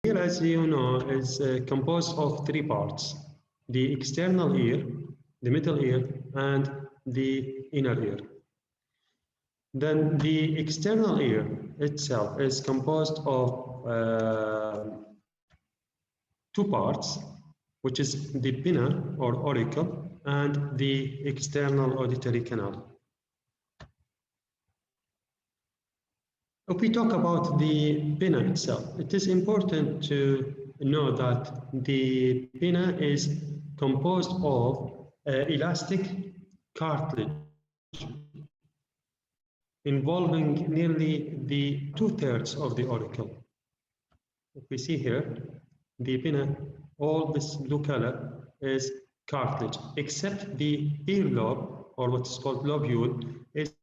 ear, as you know, is composed of three parts: the external ear, the middle ear, and the inner ear. Then the external ear itself is composed of two parts, which is the pinna or auricle and the external auditory canal. If we talk about the pinna itself, it is important to know that the pinna is composed of elastic cartilage involving nearly the 2/3 of the auricle. If we see here, the pinna, all this blue color is cartilage, except the earlobe, or what is called lobule, is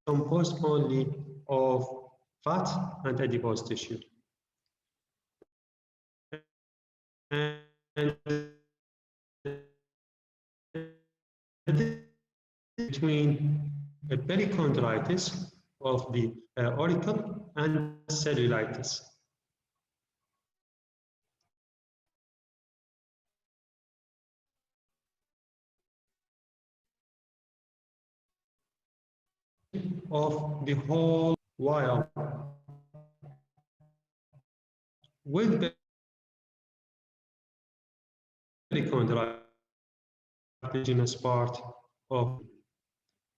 composed only of fat and adipose tissue. And between a perichondritis of the auricle and cellulitis. Of the whole wire with perichondritis part of.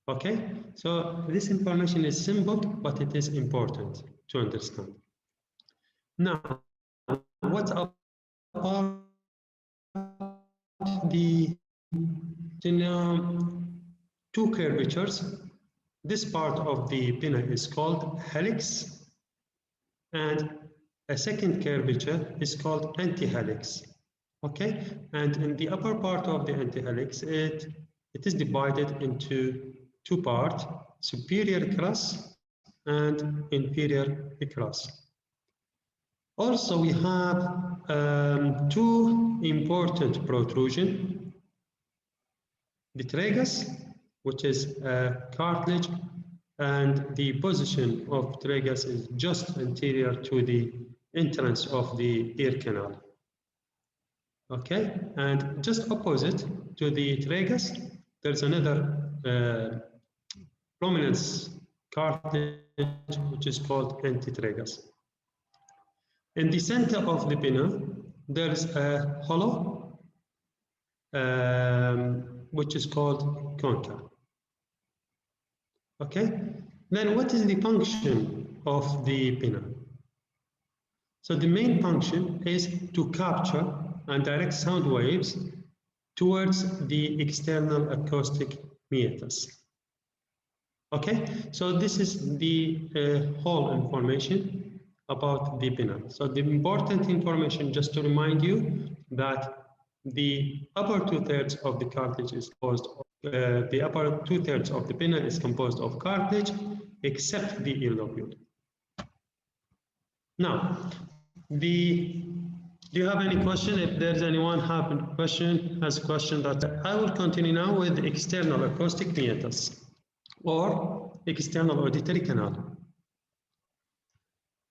Okay, so this information is simple, but it is important to understand. Now, what about the two curvatures? This part of the pinna is called helix, and a second curvature is called antihelix. Okay, and in the upper part of the antihelix, it is divided into two parts: superior crus and inferior crus. Also, we have two important protrusions: the tragus, which is cartilage, and the position of tragus is just anterior to the entrance of the ear canal. Okay, and just opposite to the tragus, there's another prominence cartilage, which is called antitragus. In the center of the pinna, there's a hollow, which is called concha. Okay, then what is the function of the pinna? So the main function is to capture and direct sound waves towards the external acoustic meatus. Okay, so this is the whole information about the pinna. So the important information, just to remind you, that the upper 2/3 of the cartilage is composed of, the upper 2/3 of the pinna is composed of cartilage, except the ear lobule. Now, do you have any question? If there's anyone have a question, has a question, that I will continue now with the external acoustic meatus or external auditory canal.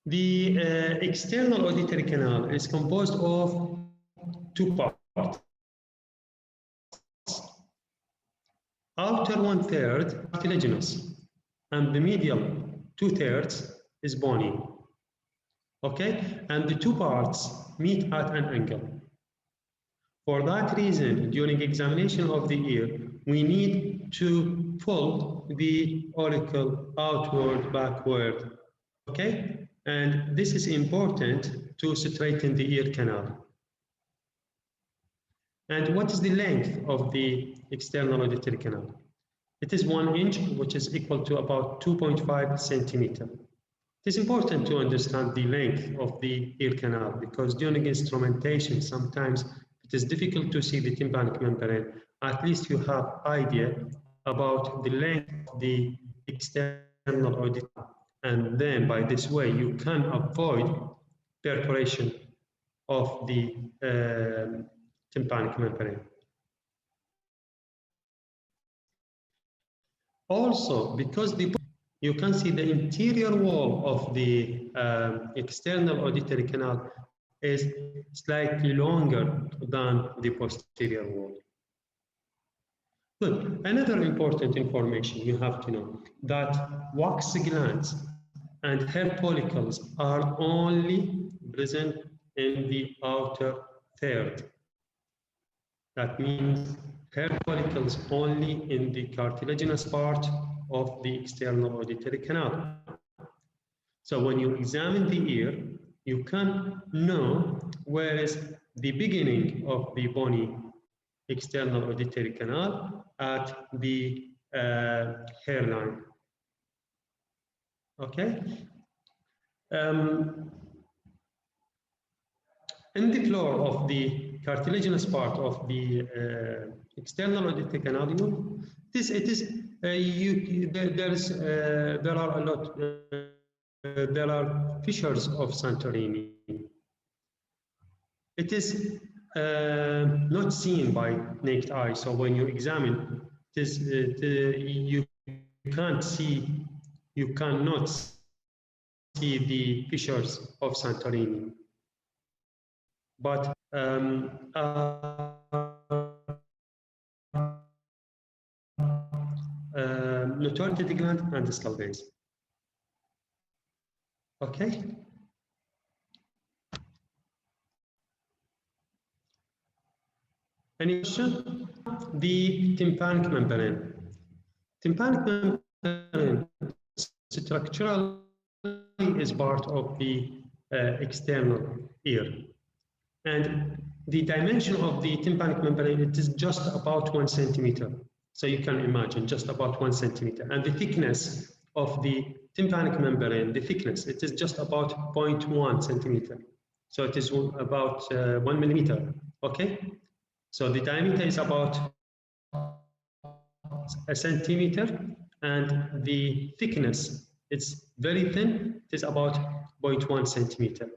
The external auditory canal is composed of two parts. Outer 1/3 cartilaginous, and the medial 2/3 is bony. Okay, and the two parts meet at an angle. For that reason, during examination of the ear, we need to pull the auricle outward, backward. Okay, and this is important to straighten the ear canal. And what is the length of the external auditory canal? It is 1 inch, which is equal to about 2.5 centimeters. It is important to understand the length of the ear canal, because during instrumentation, sometimes it is difficult to see the tympanic membrane. At least you have idea about the length of the external auditory, and then by this way you can avoid perforation of the tympanic membrane. Also, because the you can see the interior wall of the external auditory canal is slightly longer than the posterior wall. Good. Another important information you have to know that wax glands and hair follicles are only present in the outer third. That means hair follicles only in the cartilaginous part of the external auditory canal. So when you examine the ear, you can know where is the beginning of the bony external auditory canal at the hairline. Okay. In the floor of the cartilaginous part of the external auditory canal, there are fissures of Santorini. It is not seen by naked eye, so when you examine this, you cannot see the fissures of Santorini. But notory gland and the skull base. Okay. Any question? The tympanic membrane. Tympanic membrane structurally is part of the external ear. And the dimension of the tympanic membrane, it is just about 1 centimeter. So you can imagine just about 1 centimeter. And the thickness of the tympanic membrane, the thickness, it is just about 0.1 centimeter. So it is about 1 millimeter, okay? So the diameter is about 1 centimeter, and the thickness, it's very thin, it is about 0.1 centimeter.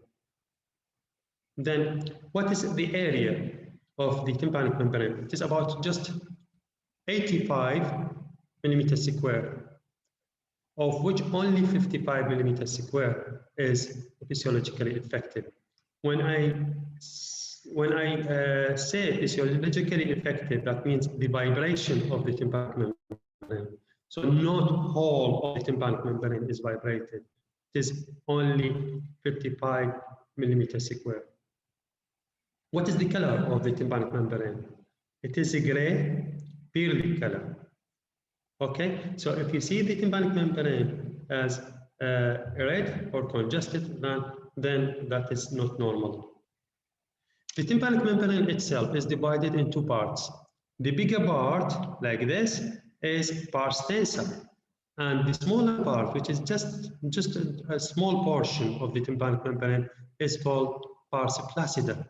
Then what is the area of the tympanic membrane? It is about just 85 millimeters square, of which only 55 millimeters square is physiologically effective. When I say physiologically effective, that means the vibration of the tympanic membrane. So not whole of the tympanic membrane is vibrated. It is only 55 millimeters square. What is the color of the tympanic membrane? It is a gray, pearly color. Okay, so if you see the tympanic membrane as red or congested, then that is not normal. The tympanic membrane itself is divided in 2 parts. The bigger part, like this, is pars tensa, and the smaller part, which is just a small portion of the tympanic membrane, is called pars flaccida.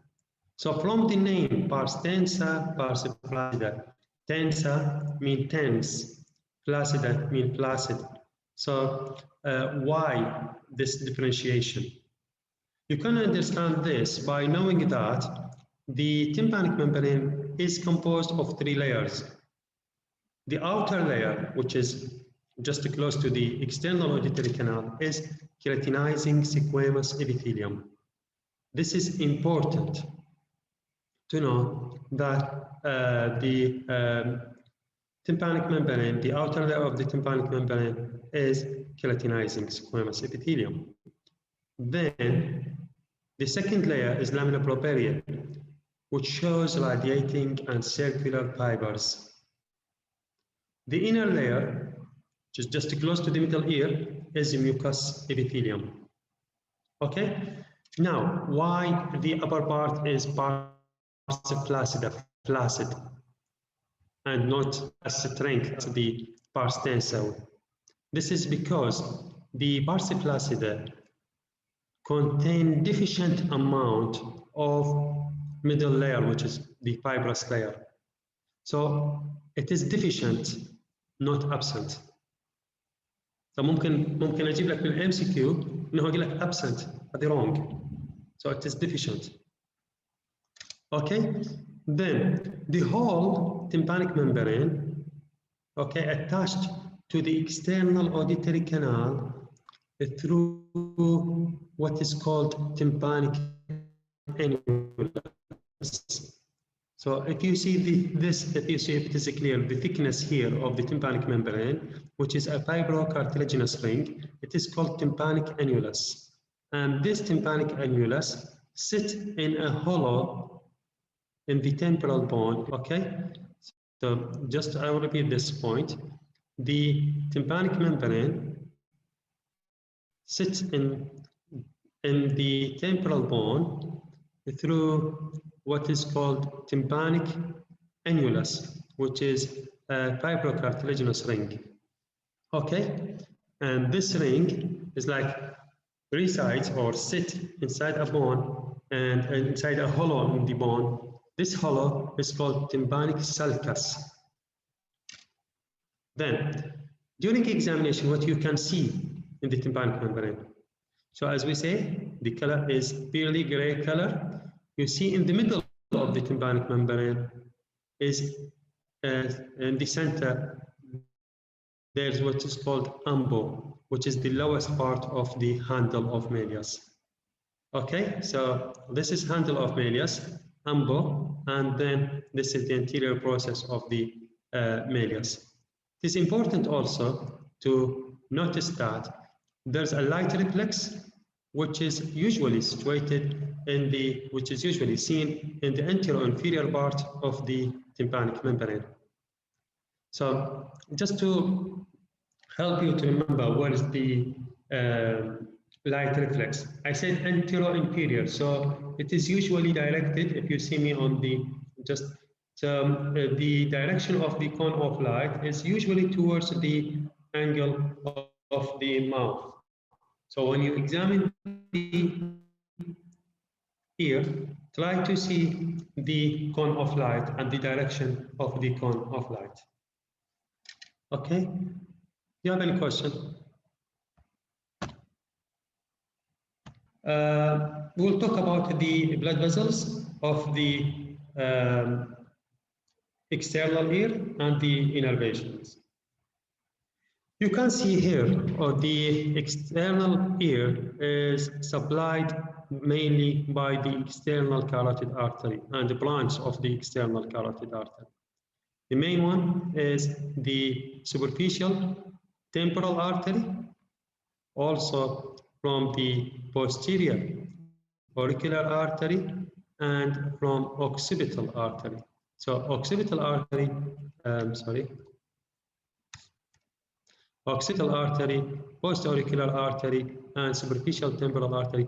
So from the name pars tensa, pars flaccida, tensa means tense, flaccida means flaccid. So why this differentiation? You can understand this by knowing that the tympanic membrane is composed of 3 layers. The outer layer, which is just close to the external auditory canal, is keratinizing squamous epithelium. This is important to know that the tympanic membrane, the outer layer of the tympanic membrane, is keratinizing squamous epithelium. Then the second layer is lamina propria, which shows radiating and circular fibers. The inner layer, which is just close to the middle ear, is mucous epithelium. Okay? Now, why the upper part is pars flaccida, flaccid, and not as strength as the pars tensa? This is because the pars flaccida contain deficient amount of middle layer, which is the fibrous layer. So it is deficient, not absent. فممكن اجيب لك بالام سي كيو انه اقول لك absent, هذه wrong. So it is deficient. Okay, then the whole tympanic membrane, okay, attached to the external auditory canal through what is called tympanic annulus. So if you see if you see it is clear, the thickness here of the tympanic membrane, which is a fibrocartilaginous ring, it is called tympanic annulus. And this tympanic annulus sits in a hollow in the temporal bone, okay? So just I will repeat this point. The tympanic membrane sits in the temporal bone through what is called tympanic annulus, which is a fibrocartilaginous ring. Okay, and this ring is like resides or sit inside a bone and inside a hollow in the bone. This hollow is called tympanic sulcus. Then, during examination, what you can see in the tympanic membrane. So as we say, the color is purely gray color. You see in the middle of the tympanic membrane is in the center, there's what is called ambo, which is the lowest part of the handle of malleus. Okay, so this is handle of malleus, ambo, and then this is the anterior process of the malleus. It is important also to notice that there's a light reflex, which is usually situated in the, which is usually seen in the anterior inferior part of the tympanic membrane. So just to help you to remember what is the light reflex, I said anterior inferior, so it is usually directed, if you see me on the just the direction of the cone of light is usually towards the angle of the mouth. So when you examine the ear, try to see the cone of light and the direction of the cone of light. Okay? Do you have any question? We'll talk about the blood vessels of the external ear and the innervations. You can see here the external ear is supplied mainly by the external carotid artery and the branch of the external carotid artery. The main one is the superficial temporal artery, also from the posterior auricular artery and from occipital artery. So occipital artery, occipital artery, post-auricular artery, and superficial temporal artery,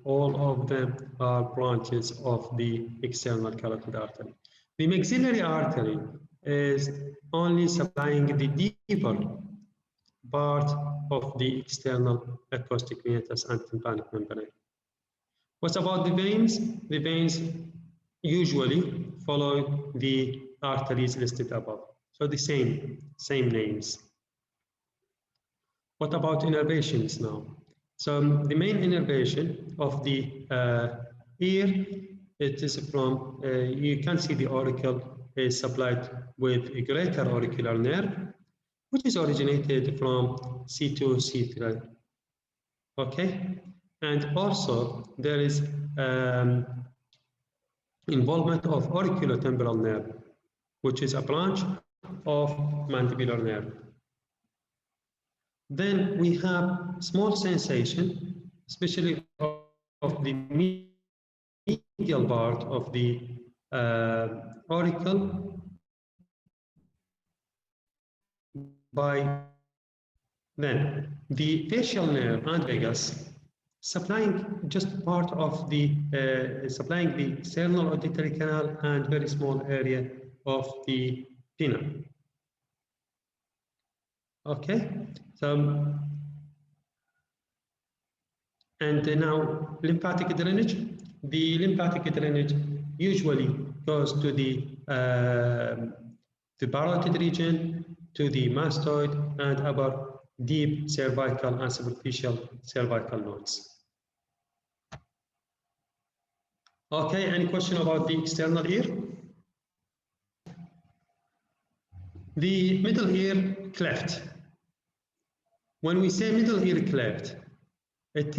all of them are branches of the external carotid artery. The maxillary artery is only supplying the deeper part of the external acoustic meatus and tympanic membrane. What about the veins? The veins usually follow the arteries listed above. So the same names. What about innervations now? So the main innervation of the ear, it is from, you can see the auricle is supplied with a greater auricular nerve, which is originated from C2, C3. Okay? And also there is involvement of auriculotemporal nerve, which is a branch of mandibular nerve. Then we have small sensation, especially of the medial part of the auricle by then the facial nerve and vagus supplying just part of the supplying the external auditory canal and very small area of the pinna. Okay, so and now lymphatic drainage. The lymphatic drainage usually goes to the parotid region, to the mastoid and upper deep cervical and superficial cervical nodes. Okay, any question about the external ear? The middle ear cleft. When we say middle ear cleft, it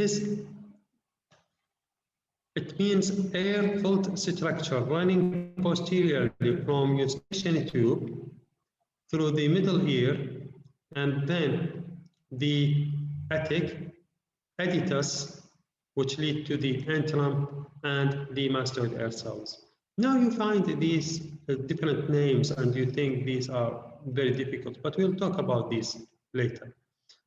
means air-filled structure running posteriorly from eustachian tube through the middle ear and then the attic, editus, which lead to the antrum and the mastoid air cells. Now you find these different names and you think these are very difficult, but we'll talk about these later.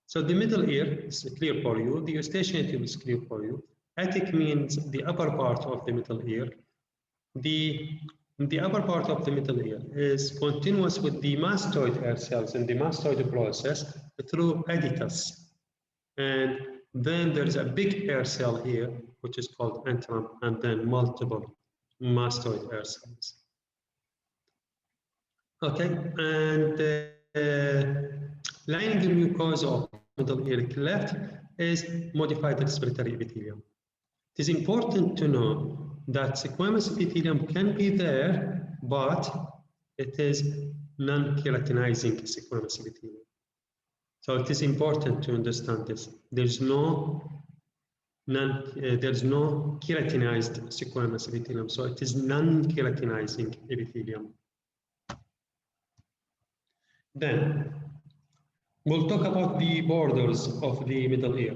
So the middle ear is clear for you, the eustachian tube is clear for you. Attic means the upper part of the middle ear. The upper part of the middle ear is continuous with the mastoid air cells in the mastoid process through editus. And then there's a big air cell here, which is called antrum, and then multiple mastoid air cells. Okay, and lining the mucosa of middle ear cleft is modified respiratory epithelium. It is important to know that squamous epithelium can be there, but it is non-keratinizing squamous epithelium. So it is important to understand this. There's no keratinized squamous epithelium, so it is non-keratinizing epithelium. Then we'll talk about the borders of the middle ear.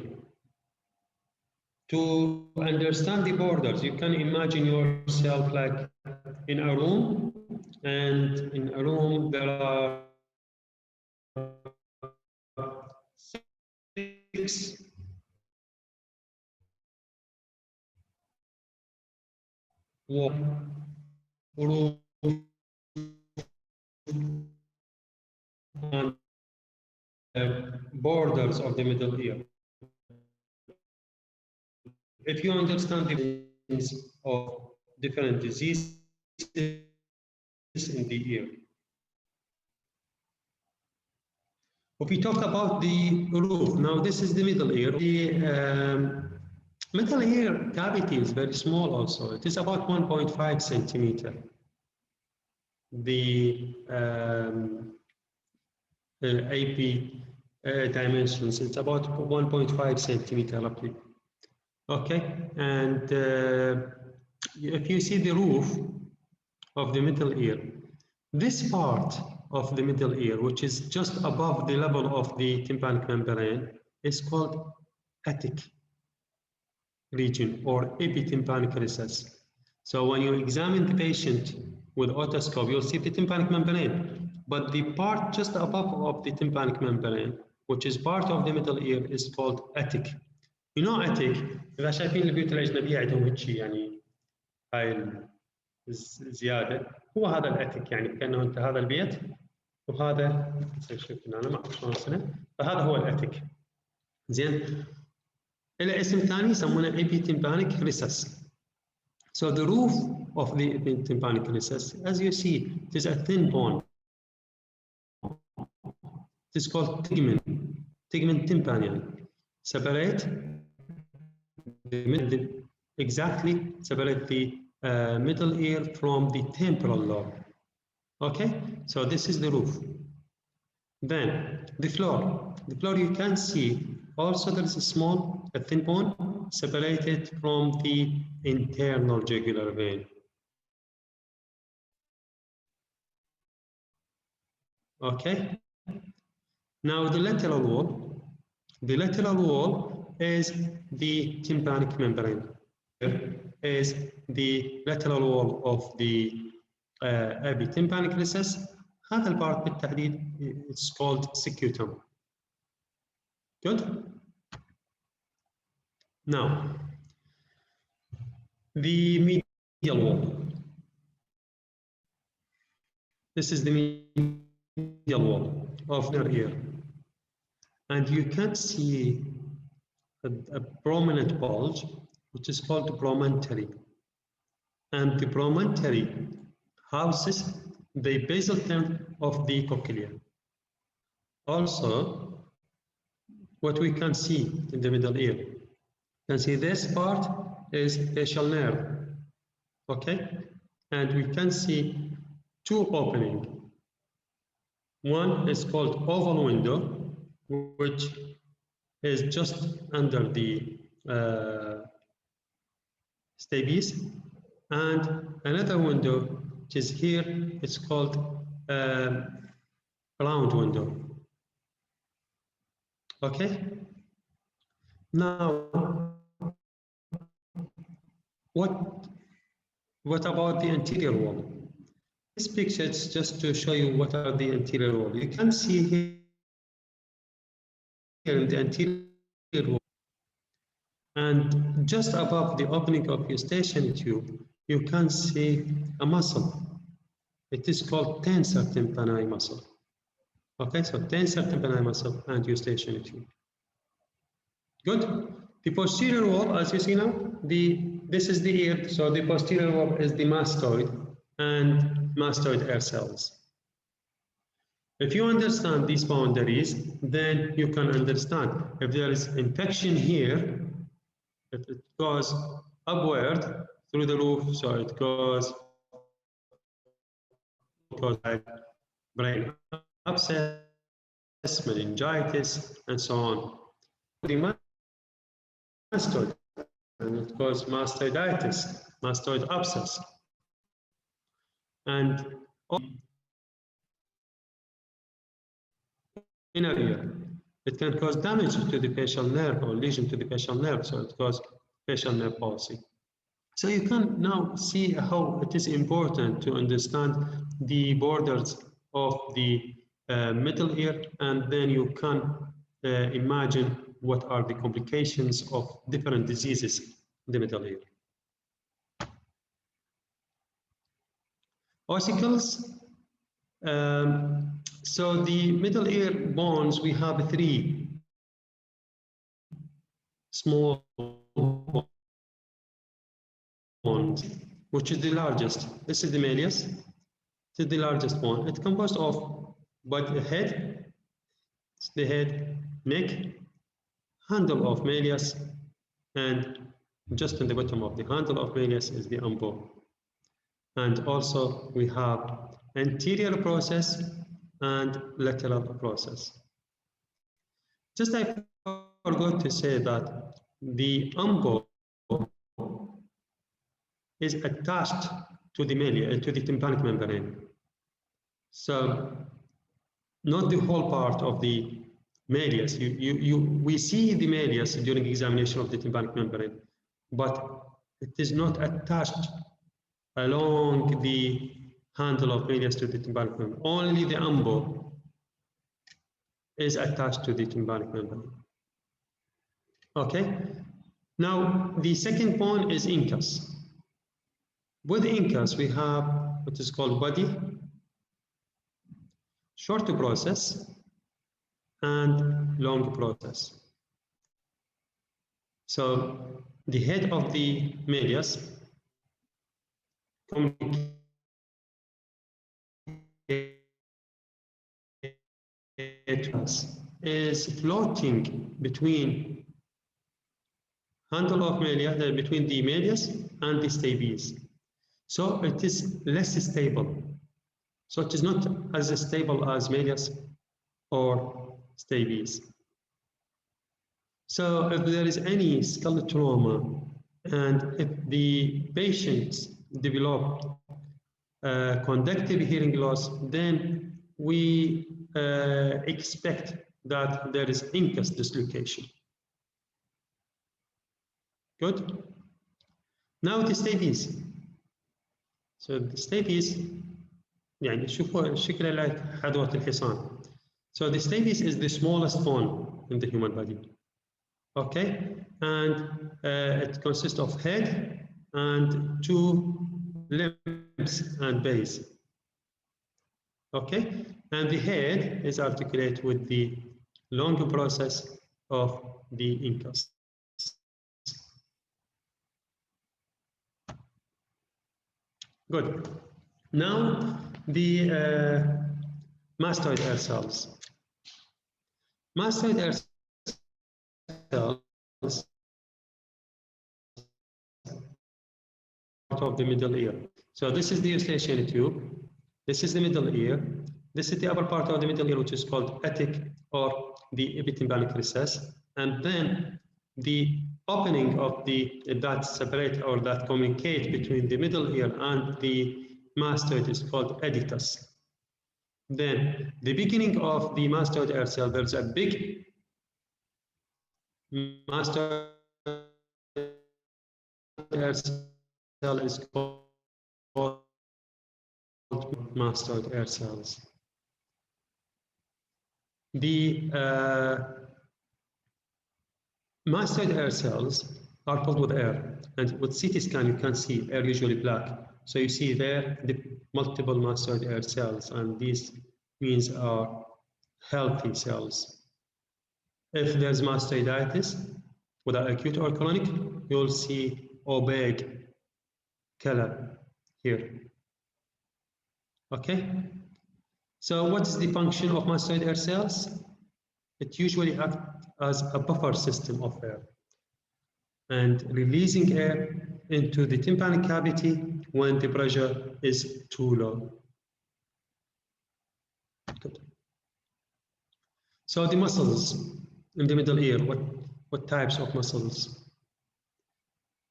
To understand the borders, you can imagine yourself like in a room, and in a room there are 6 walls and borders of the middle ear. If you understand the meanings of different diseases in the ear. If we talk about the roof, now this is the middle ear. The middle ear cavity is very small also. It is about 1.5 centimeter. The AP dimensions, it's about 1.5 centimeter roughly. Okay, and if you see the roof of the middle ear, this part of the middle ear, which is just above the level of the tympanic membrane, is called attic region or epitympanic recess. So when you examine the patient with otoscope, you'll see the tympanic membrane, but the part just above of the tympanic membrane, which is part of the middle ear, is called attic. You know attic, إذا شايفين البيوت الأجنبية عندهم هيك شيء يعني هاي الزيادة، هو هذا الاتيك، يعني كأنه أنت هذا البيت وهذا شوف أنا ما أعرف شلون اسمه، فهذا هو الاتيك. زين، إلى اسم ثاني يسمونه epitympanic recess. So the roof of the epitympanic recess, as you see, it is a thin bone. It is called tegmen tympani. Separate exactly separate the middle ear from the temporal lobe. Okay, so this is the roof. Then the floor. The floor you can see also there is a thin bone separated from the internal jugular vein. Okay. Now the lateral wall. The lateral wall is the tympanic membrane. Is the lateral wall of the epitympanic recess. هذا البارت بالتحديد it's called scutum. Good. Now the medial wall. This is the medial wall of the ear, and you can see a prominent bulge, which is called the promontory, and the promontory houses the basal term of the cochlea. Also, what we can see in the middle ear, you can see this part is facial nerve, okay? And we can see 2 openings. One is called oval window, which is just under the stapes, and another window which is here, it's called round window. Okay. Now, what about the anterior wall? This picture is just to show you what are the anterior wall. You can see here in the anterior wall, and just above the opening of your eustachian tube, you can see a muscle. It is called tensor tympani muscle. Okay, so tensor tympani muscle and eustachian tube. Good. The posterior wall, as you see now, this is the ear, so the posterior wall is the mastoid and mastoid air cells. If you understand these boundaries, then you can understand if there is infection here, if it goes upward through the roof, so it goes like brain abscess, meningitis, and so on. The mastoid, and it causes mastoiditis, mastoid abscess, and inner ear. It can cause damage to the facial nerve or lesion to the facial nerve, so it causes facial nerve palsy. So you can now see how it is important to understand the borders of the middle ear, and then you can imagine what are the complications of different diseases in the middle ear. Ossicles. So the middle ear bones, we have 3 small bones, which is the largest. This is the malleus. This is the largest bone. It's composed of the head, the head, neck, handle of malleus, and just in the bottom of the handle of malleus is the umbo. And also we have anterior process and lateral process. Just I forgot to say that the umbo is attached to the malleus, to the tympanic membrane. So not the whole part of the malleus. We see the malleus during examination of the tympanic membrane, but it is not attached along the handle of malleus to the tympanic membrane. Only the umbo is attached to the tympanic membrane. Okay. Now the second bone is incus. With incus we have what is called body, short process, and long process. So the head of the malleus is floating between handle of malleus, between the malleus and the stapes. So it is less stable. So it is not as stable as malleus or stapes. So if there is any skull trauma and if the patients develop conductive hearing loss, then we expect that there is incus dislocation. Good. Now the stapes. So the stapes, يعني شوفوا شكله like حدوة الحصان. So the stapes is the smallest bone in the human body. Okay, and it consists of head and 2 limbs and base. Okay, and the head is articulate with the long process of the incus. Good. Now the mastoid air cells. Mastoid air cells part of the middle ear. So this is the eustachian tube. This is the middle ear. This is the upper part of the middle ear, which is called attic or the epitympanic recess. And then the opening of that separate or that communicate between the middle ear and the mastoid is called edetus. Then the beginning of the mastoid air cell, there's a big mastoid air cell is called mastoid air cells. The mastoid air cells are filled with air, and with CT scan you can see air usually black. So you see there the multiple mastoid air cells, and these means are healthy cells. If there's mastoiditis, whether acute or chronic, you'll see opaque color here. Okay. So what is the function of mastoid air cells? It usually acts as a buffer system of air and releasing air into the tympanic cavity when the pressure is too low. Good. So the muscles in the middle ear, what types of muscles?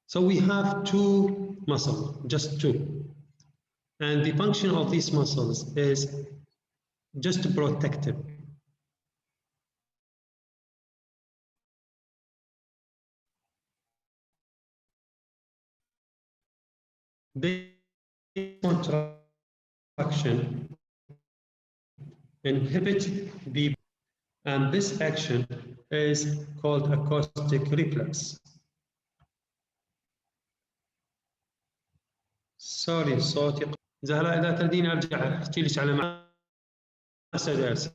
So we have two muscles, just two. And the function of these muscles is just protective. They contraction inhibit the, and this action is called acoustic reflex. سوري صوتي زهراء إذا تردين أرجع أحكي لك على mastoid.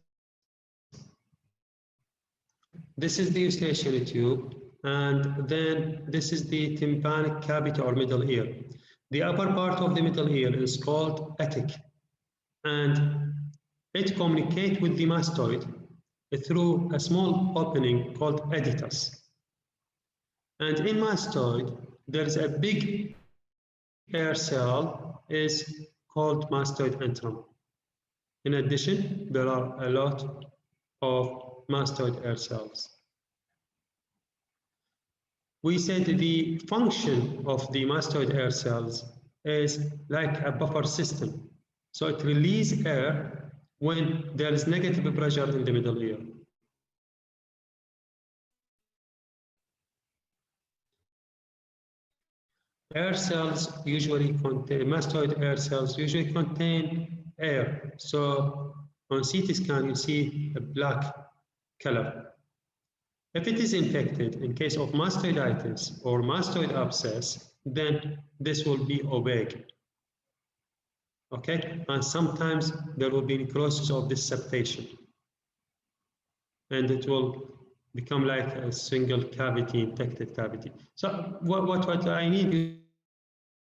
This is the eustachian tube, and then this is the tympanic cavity or middle ear. The upper part of the middle ear is called attic, and it communicates with the mastoid through a small opening called edetus. And in mastoid, there is a big air cell is called mastoid antrum. In addition, there are a lot of mastoid air cells. We said the function of the mastoid air cells is like a buffer system. So it releases air when there is negative pressure in the middle ear. Air cells usually contain, mastoid air cells usually contain air. So on CT scan, you see a black color. If it is infected, in case of mastoiditis or mastoid abscess, then this will be opaque. Okay, and sometimes there will be necrosis of this septation, and it will become like a single cavity, infected cavity. So what I need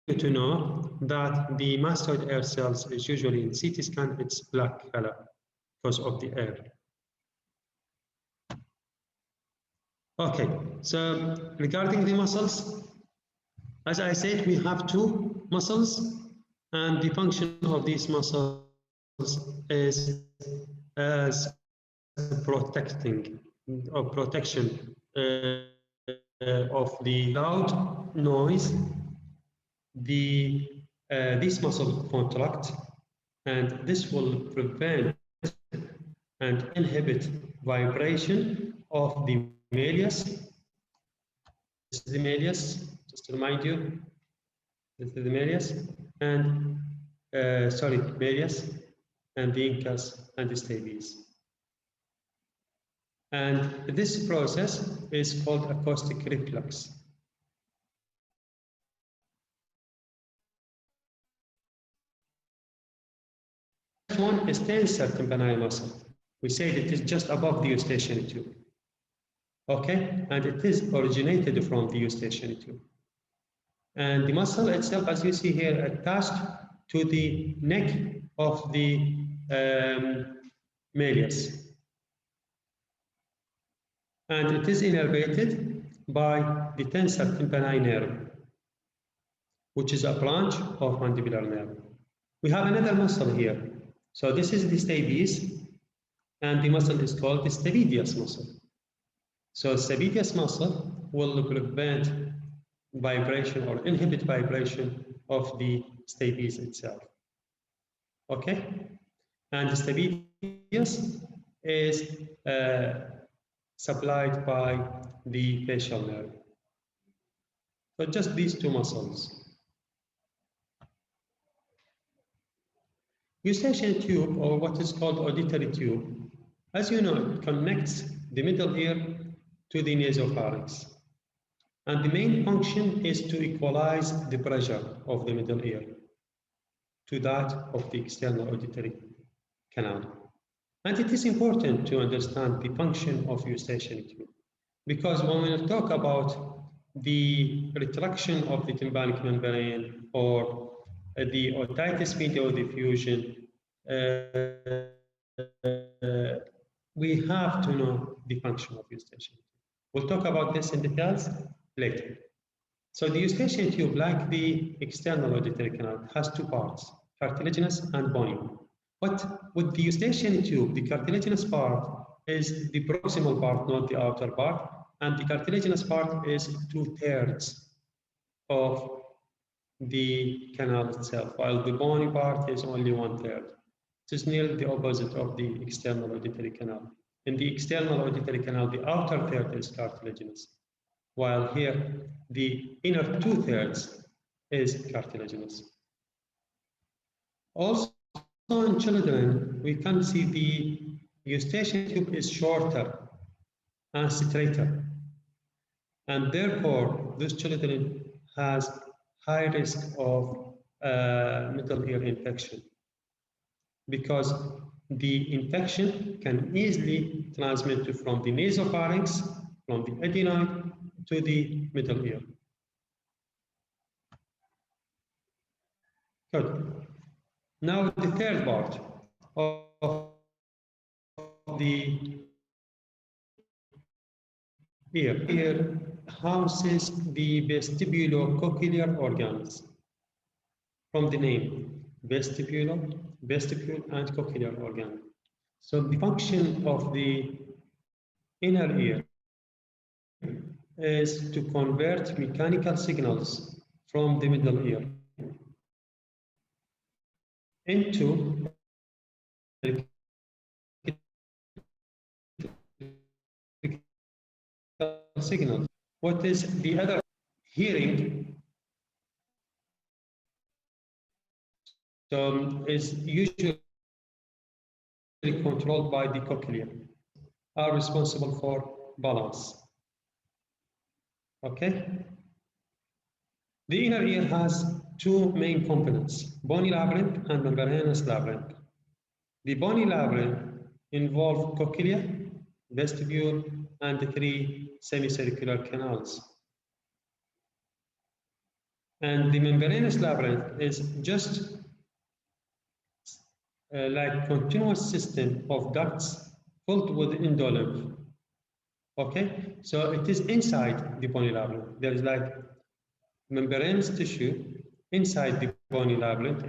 you to know that the mastoid air cells is usually in CT scan, it's black color because of the air. Okay, so regarding the muscles, as I said, we have two muscles, and the function of these muscles is as protecting or protection of the loud noise. These muscles contract, and this will prevent and inhibit vibration of the malleus. This is the malleus, just to remind you. This is the malleus, and malleus, and the incus and the stapes. And this process is called acoustic reflex. This one is tensor tympani muscle. We said it is just above the eustachian tube. Okay, and it is originated from the eustachian tube. And the muscle itself, as you see here, attached to the neck of the malleus. And it is innervated by the tensor tympani nerve, which is a branch of mandibular nerve. We have another muscle here. So this is the stapes, and the muscle is called the stapedius muscle. So stapedius muscle will prevent vibration or inhibit vibration of the stapes itself. Okay, and the stapedius is supplied by the facial nerve. So just these two muscles. Eustachian tube, or what is called auditory tube, as you know, it connects the middle ear to the nasopharynx. And the main function is to equalize the pressure of the middle ear to that of the external auditory canal. And it is important to understand the function of Eustachian tube, because when we talk about the retraction of the tympanic membrane or the otitis media diffusion, we have to know the function of Eustachian tube. We'll talk about this in details later. So the Eustachian tube, like the external auditory canal, has two parts, cartilaginous and bony. But with the Eustachian tube, the cartilaginous part is the proximal part, not the outer part, and the cartilaginous part is 2/3 of the canal itself, while the bony part is only 1/3. It is nearly the opposite of the external auditory canal. In the external auditory canal, the outer third is cartilaginous, while here the inner 2/3 is cartilaginous. Also in children, we can see the Eustachian tube is shorter and straighter, and therefore those children has high risk of middle ear infection, because the infection can easily transmit from the nasopharynx, from the adenoid to the middle ear. Good. Now the third part of the ear. Ear houses the vestibulocochlear organs. From the name, vestibule and cochlear organ. So the function of the inner ear is to convert mechanical signals from the middle ear into signals. What is the other? Hearing is usually controlled by the cochlea, are responsible for balance. Okay? The inner ear has two main components, bony labyrinth and membranous labyrinth. The bony labyrinth involves cochlea, vestibule, and the 3 semicircular canals. And the membranous labyrinth is just like continuous system of ducts filled with endolymph. Okay, so it is inside the bony labyrinth. There is like membranous tissue inside the bony labyrinth.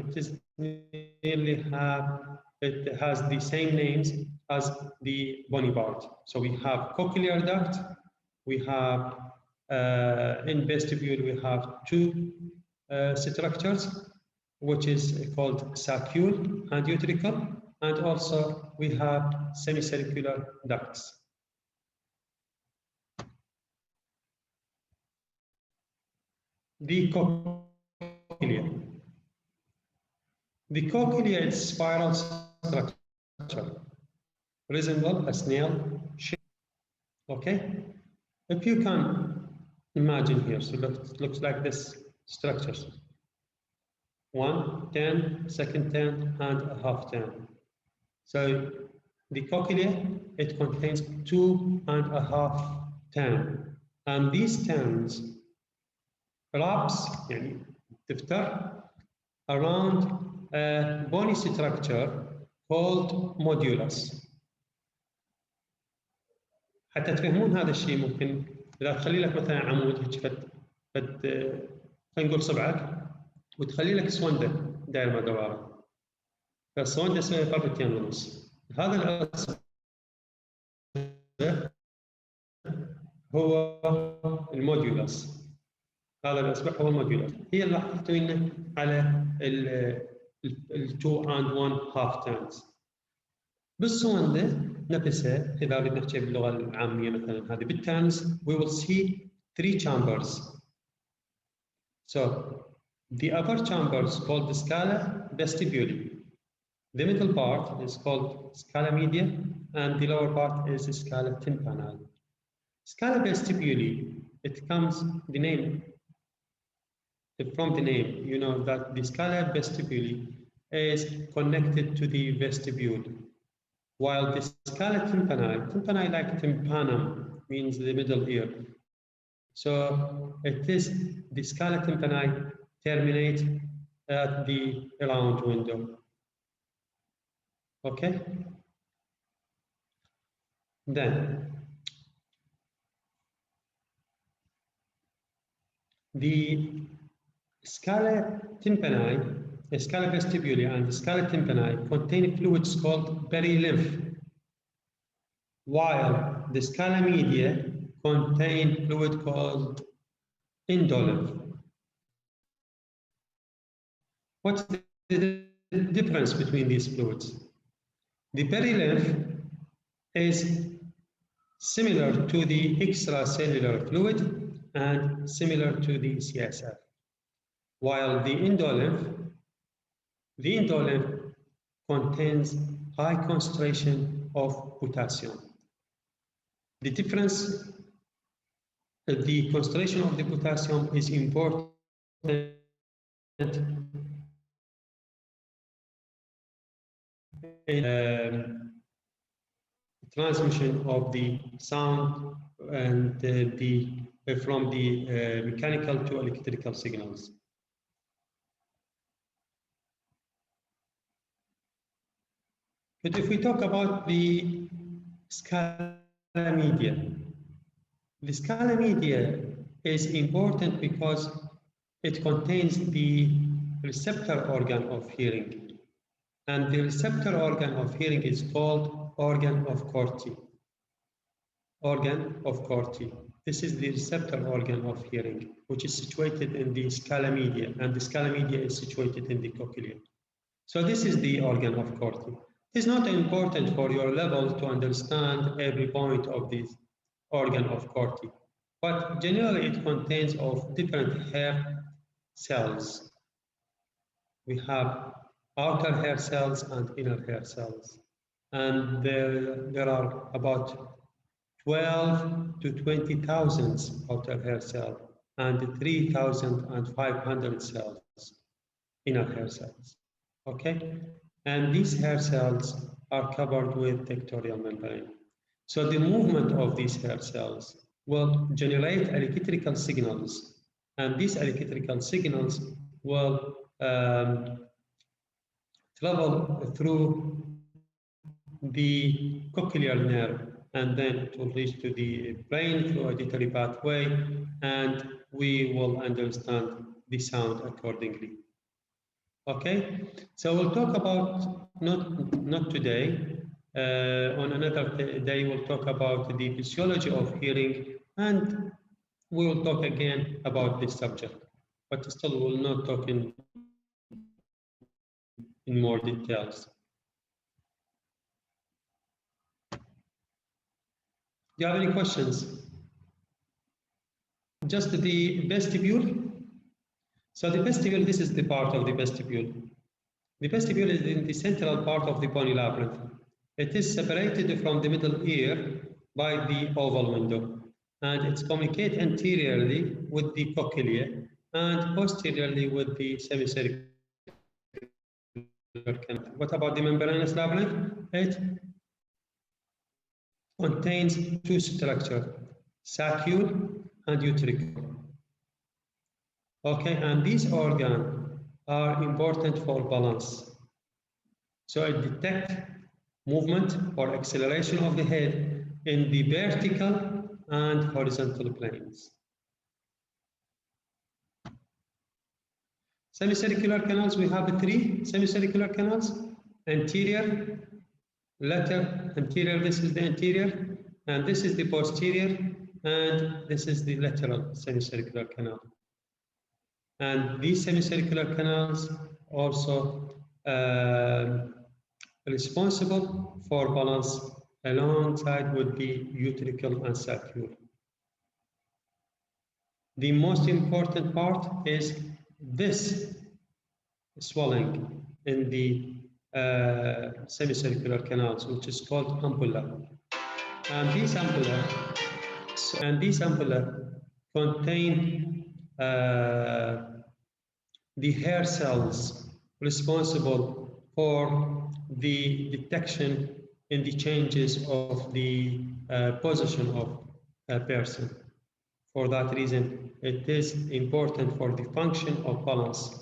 It has the same names as the bony part. So we have cochlear duct, we have in vestibule we have 2 structures, which is called saccule and utricle, and also we have semicircular ducts. The cochlea. The cochlea is spiral structure, resemble a snail shape. Okay, if you can imagine here, so it looks like this structure. 1 10, second 10, and a half 10. So the cochlea, it contains 2.5 10, and these 10s wraps يعني تفتر around a bony structure called modulus. حتى تفهمون هذا الشيء ممكن إذا تخلي لك مثلا عمود هيك خلينا نقول صبعك وتخلي لك اسوندة دائرة مدورة. فالصوان ده يساوي ضربتين ونص. هذا الأصبع هو الموديولس. هذا الأصبع هو الموديولس. هي اللي راح تحتوي لنا على ال 2 and 1 half turns. بالصوان ده نفسه إذا بدنا نحكي باللغة العامية مثلا هذه بالترنز we will see 3 chambers. So the upper chamber is called the scala vestibuli. The middle part is called scala media, and the lower part is scala tympani. Scala vestibuli, it comes the name from the name. You know that the scala vestibuli is connected to the vestibule, while the scala tympani like tympanum means the middle ear. So it is the scala tympani terminate at the round window. Okay? Then the scala tympani, the scala vestibuli and the scala tympani contain fluids called perilymph, while the scala media contain fluid called endolymph. What's the difference between these fluids? The perilymph is similar to the extracellular fluid and similar to the CSF, while the endolymph contains high concentration of potassium. The difference, the concentration of the potassium is important in transmission of the sound and from the mechanical to electrical signals. But if we talk about the scala media, the scala media is important because it contains the receptor organ of hearing. And the receptor organ of hearing is called organ of Corti. Organ of Corti. This is the receptor organ of hearing, which is situated in the scala media, and the scala media is situated in the cochlea. So this is the organ of Corti. It is not important for your level to understand every point of this organ of Corti, but generally it contains of different hair cells. We have outer hair cells and inner hair cells. And there are about 12 to 20,000 outer hair cells and 3,500 cells, inner hair cells. Okay? And these hair cells are covered with tectorial membrane. So the movement of these hair cells will generate electrical signals, and these electrical signals will travel through the cochlear nerve, and then it will reach to the brain through auditory pathway, and we will understand the sound accordingly. Okay, so we'll talk about, not today, on another day we'll talk about the physiology of hearing, and we will talk again about this subject, but still we will not talk in more details. Do you have any questions? Just the vestibule. So the vestibule, this is the part of the vestibule. The vestibule is in the central part of the bony labyrinth. It is separated from the middle ear by the oval window, and it's communicate anteriorly with the cochlea and posteriorly with the semicircular canal. What about the membranous labyrinth? It contains two structures, saccule and utricle. Okay, and these organs are important for balance. So it detects movement or acceleration of the head in the vertical and horizontal planes. Semicircular canals, we have 3 semicircular canals. anterior, lateral, anterior, this is the anterior, and this is the posterior, and this is the lateral semicircular canal. And these semicircular canals also responsible for balance alongside with the utricle and sacral. The most important part is this swelling in the semicircular canals, which is called ampulla. And these ampulla contain the hair cells responsible for the detection in the changes of the position of a person. For that reason, it is important for the function of balance.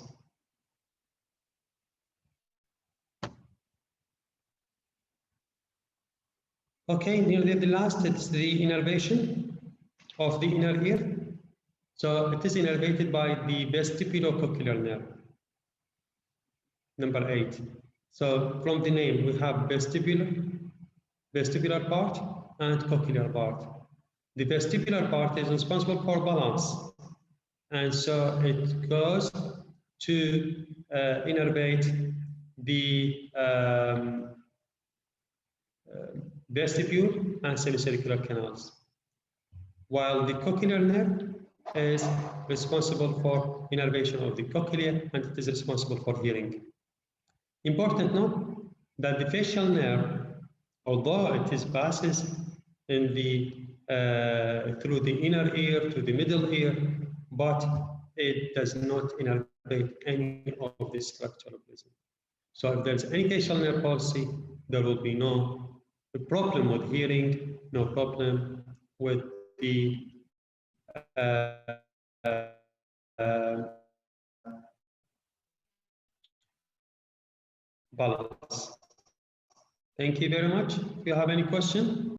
Okay, nearly the last, it's the innervation of the inner ear. So it is innervated by the vestibulocochlear nerve, number 8. So from the name, we have vestibular part and cochlear part. The vestibular part is responsible for balance, and so it goes to innervate the vestibule and semicircular canals, while the cochlear nerve is responsible for innervation of the cochlea, and it is responsible for hearing. Important note that the facial nerve, although it is passes in the through the inner ear to the middle ear, but it does not innervate any of the structure of listening. So if there's any facial nerve palsy, there will be no problem with hearing, no problem with the balance. Thank you very much. If you have any question.